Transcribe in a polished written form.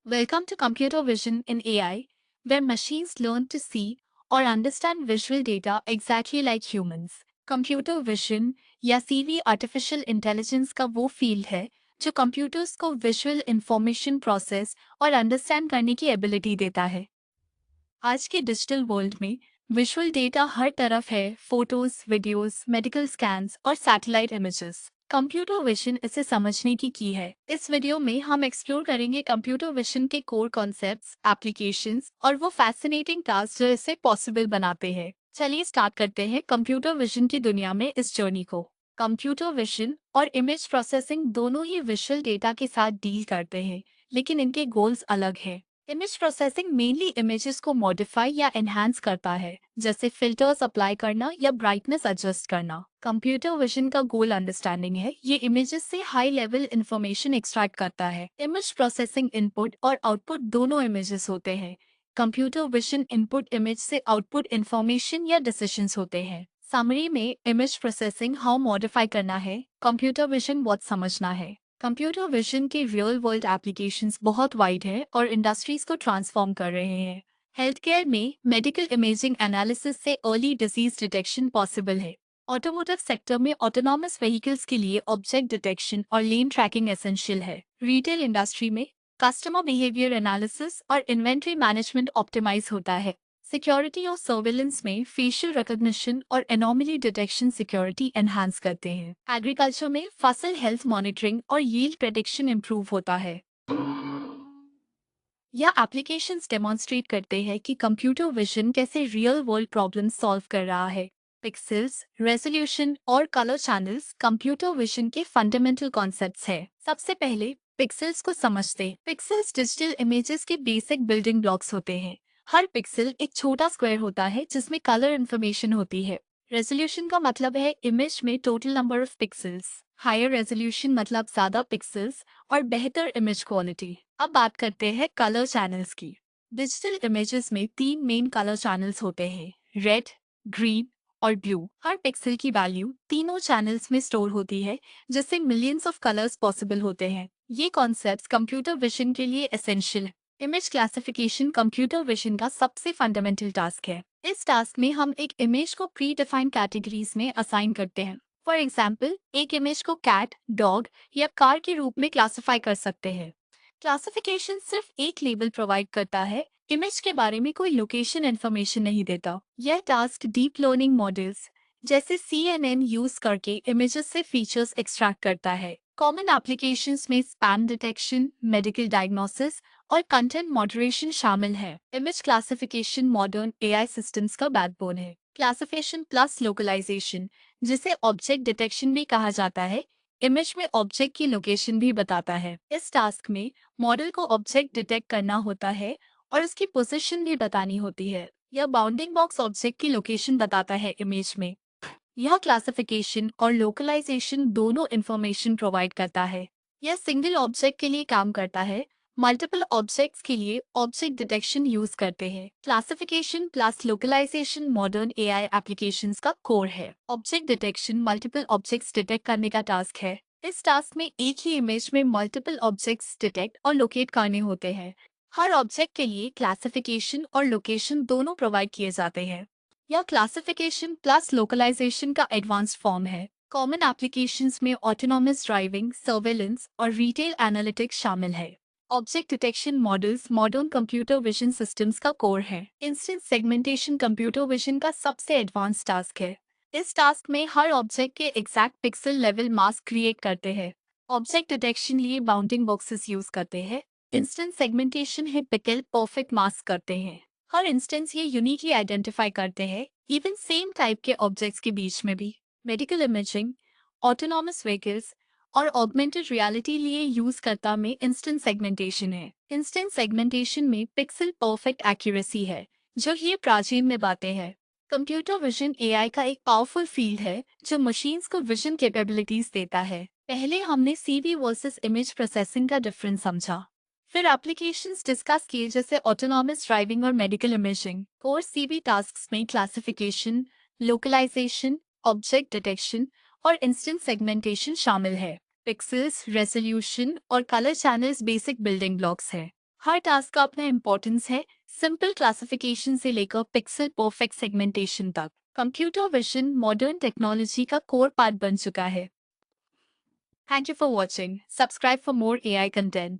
Welcome to Computer Vision in AI, where machines learn to see or understand visual data exactly like humans. Computer vision या CV artificial intelligence का वो field है जो computers को visual information process और understand करने की ability देता है। आज के डिजिटल वर्ल्ड में विजुअल डेटा हर तरफ है। फोटोज, वीडियोस, मेडिकल स्कैन्स और सैटेलाइट इमेजेस। कंप्यूटर विजन इसे समझने की है। इस वीडियो में हम एक्सप्लोर करेंगे कंप्यूटर विजन के कोर कॉन्सेप्ट्स, एप्लीकेशंस और वो फैसिनेटिंग टास्क जो इसे पॉसिबल बनाते हैं। चलिए स्टार्ट करते हैं कंप्यूटर विजन की दुनिया में इस जर्नी को। कंप्यूटर विजन और इमेज प्रोसेसिंग दोनों ही विजुअल डेटा के साथ डील करते हैं, लेकिन इनके गोल्स अलग हैं। इमेज प्रोसेसिंग मेनली इमेजेस को मॉडिफाई या एनहांस करता है, जैसे फिल्टर्स अप्लाई करना या ब्राइटनेस एडजस्ट करना। कंप्यूटर विजन का गोल अंडरस्टैंडिंग है। ये इमेजेस से हाई लेवल इंफॉर्मेशन एक्सट्रैक्ट करता है। इमेज प्रोसेसिंग इनपुट और आउटपुट दोनों इमेजेस होते हैं। कंप्यूटर विजन इनपुट इमेज से आउटपुट इंफॉर्मेशन या डिसीजंस होते हैं। समरी में इमेज प्रोसेसिंग हाउ मॉडिफाई करना है, कंप्यूटर विजन व्हाट समझना है। कंप्यूटर विजन के रियल वर्ल्ड एप्लीकेशंस बहुत वाइड है और इंडस्ट्रीज को ट्रांसफॉर्म कर रहे हैं। हेल्थ केयर में मेडिकल इमेजिंग एनालिसिस से अर्ली डिजीज डिटेक्शन पॉसिबल है। ऑटोमोटिव सेक्टर में ऑटोनॉमस व्हीकल्स के लिए ऑब्जेक्ट डिटेक्शन और लेन ट्रैकिंग एसेंशियल है। रिटेल इंडस्ट्री में कस्टमर बिहेवियर एनालिसिस और इन्वेंट्री मैनेजमेंट ऑप्टिमाइज होता है। सिक्योरिटी और सर्विलेंस में फेशियल रिकॉग्निशन और एनोमली डिटेक्शन सिक्योरिटी एनहांस करते हैं। एग्रीकल्चर में फसल हेल्थ मॉनिटरिंग और यील्ड प्रेडिक्शन इंप्रूव होता है। यह एप्लीकेशंस डेमोन्स्ट्रेट करते हैं कि कंप्यूटर विजन कैसे रियल वर्ल्ड प्रॉब्लम सॉल्व कर रहा है। पिक्सेल्स, रेजोल्यूशन और कलर चैनल्स कंप्यूटर विजन के फंडामेंटल कॉन्सेप्ट्स हैं। सबसे पहले पिक्सेल्स को समझते। पिक्सेल्स डिजिटल इमेजेस के बेसिक बिल्डिंग ब्लॉक्स होते हैं। हर पिक्सल एक छोटा स्क्वायर होता है जिसमें कलर इंफॉर्मेशन होती है। रेजोल्यूशन का मतलब है इमेज में total number of pixels. Higher resolution मतलब ज्यादा पिक्सेल्स और बेहतर इमेज क्वालिटी। अब बात करते हैं कलर चैनल्स की। डिजिटल इमेजेस में तीन मेन कलर चैनल्स होते हैं, रेड, ग्रीन और ब्लू। हर पिक्सल की वैल्यू तीनों चैनल्स में स्टोर होती है, जिससे मिलियंस ऑफ कलर्स पॉसिबल होते हैं। ये कॉन्सेप्ट्स कंप्यूटर विजन के लिए एसेंशियल है। इमेज क्लासिफिकेशन कंप्यूटर विजन का सबसे फंडामेंटल टास्क है। इस टास्क में हम एक इमेज को प्री डिफाइंड कैटेगरीज में असाइन करते हैं। फॉर एग्जाम्पल, एक इमेज को कैट, डॉग या कार के रूप में क्लासिफाई कर सकते हैं। क्लासिफिकेशन सिर्फ एक लेबल प्रोवाइड करता है, इमेज के बारे में कोई लोकेशन इन्फॉर्मेशन नहीं देता। यह टास्क डीप लर्निंग मॉडल्स जैसे CNN यूज करके इमेजेस से फीचर्स एक्सट्रैक्ट करता है। कॉमन एप्लीकेशंस में स्पैम डिटेक्शन, मेडिकल डायग्नोसिस और कंटेंट मॉडरेशन शामिल है। Image classification modern AI systems का बैकबोन है। क्लासिफिकेशन प्लस लोकलाइजेशन, जिसे ऑब्जेक्ट डिटेक्शन भी कहा जाता है, इमेज में ऑब्जेक्ट की लोकेशन भी बताता है। इस टास्क में मॉडल को ऑब्जेक्ट डिटेक्ट करना होता है और उसकी पोजीशन भी बतानी होती है। यह बाउंडिंग बॉक्स ऑब्जेक्ट की लोकेशन बताता है इमेज में। यह क्लासिफिकेशन और लोकलाइजेशन दोनों इंफॉर्मेशन प्रोवाइड करता है। यह सिंगल ऑब्जेक्ट के लिए काम करता है, मल्टीपल ऑब्जेक्ट्स के लिए ऑब्जेक्ट डिटेक्शन यूज करते हैं। Classification plus localisation modern AI applications का कोर है। Object detection multiple objects detect करने का टास्क है। इस टास्क में एक ही इमेज में मल्टीपल ऑब्जेक्ट्स डिटेक्ट और लोकेट करने होते हैं। हर ऑब्जेक्ट के लिए क्लासिफिकेशन और लोकेशन दोनों प्रोवाइड किए जाते हैं। यह क्लासिफिकेशन प्लस लोकलाइजेशन का एडवांस फॉर्म है। कॉमन एप्लीकेशंस में ऑटोनॉमस ड्राइविंग, सर्वेलेंस और रिटेल एनालिटिक्स शामिल है। Object detection models modern computer vision systems का कोर है। इंस्टेंस सेगमेंटेशन कंप्यूटर विजन का सबसे एडवांस टास्क है। इस टास्क में हर ऑब्जेक्ट के exact pixel level mask create करते हैं। ऑब्जेक्ट डिटेक्शन लिए बाउंडिंग बॉक्सेस यूज करते हैं। इंस्टेंस सेगमेंटेशन है पिक्सल परफेक्ट मास्क करते हैं। हर इंस्टेंस ये यूनिकली आइडेंटिफाई करते हैं, इवन सेम टाइप के ऑब्जेक्ट्स के बीच में भी। मेडिकल इमेजिंग, ऑटोनॉमस व्हीकल्स और ऑगमेंटेड रियलिटी लिए यूज करता में इंस्टेंट सेगमेंटेशन है। इंस्टेंट सेगमेंटेशन में पिक्सल परफेक्ट एक्यूरेसी है, जो ये प्राचीन में बातें हैं। कंप्यूटर विजन AI का एक पावरफुल फील्ड है जो मशीन्स को विजन कैपेबिलिटीज देता है। पहले हमने CV वर्सेस इमेज प्रोसेसिंग का डिफरेंस समझा। फिर एप्लीकेशंस डिस्कस किए जैसे ऑटोनॉमस ड्राइविंग और medical imaging. Core CV tasks में क्लासिफिकेशन, लोकलाइजेशन, ऑब्जेक्ट डिटेक्शन और इंस्टेंट सेगमेंटेशन शामिल है। पिक्सेल्स, रेजोल्यूशन और colour channels basic building blocks हैं। हर टास्क का अपना इम्पोर्टेंस है, सिंपल क्लासिफिकेशन से लेकर पिक्सल परफेक्ट सेगमेंटेशन तक। कंप्यूटर विजन मॉडर्न टेक्नोलॉजी का कोर पार्ट बन चुका है। Thank you for watching. Subscribe for more AI content.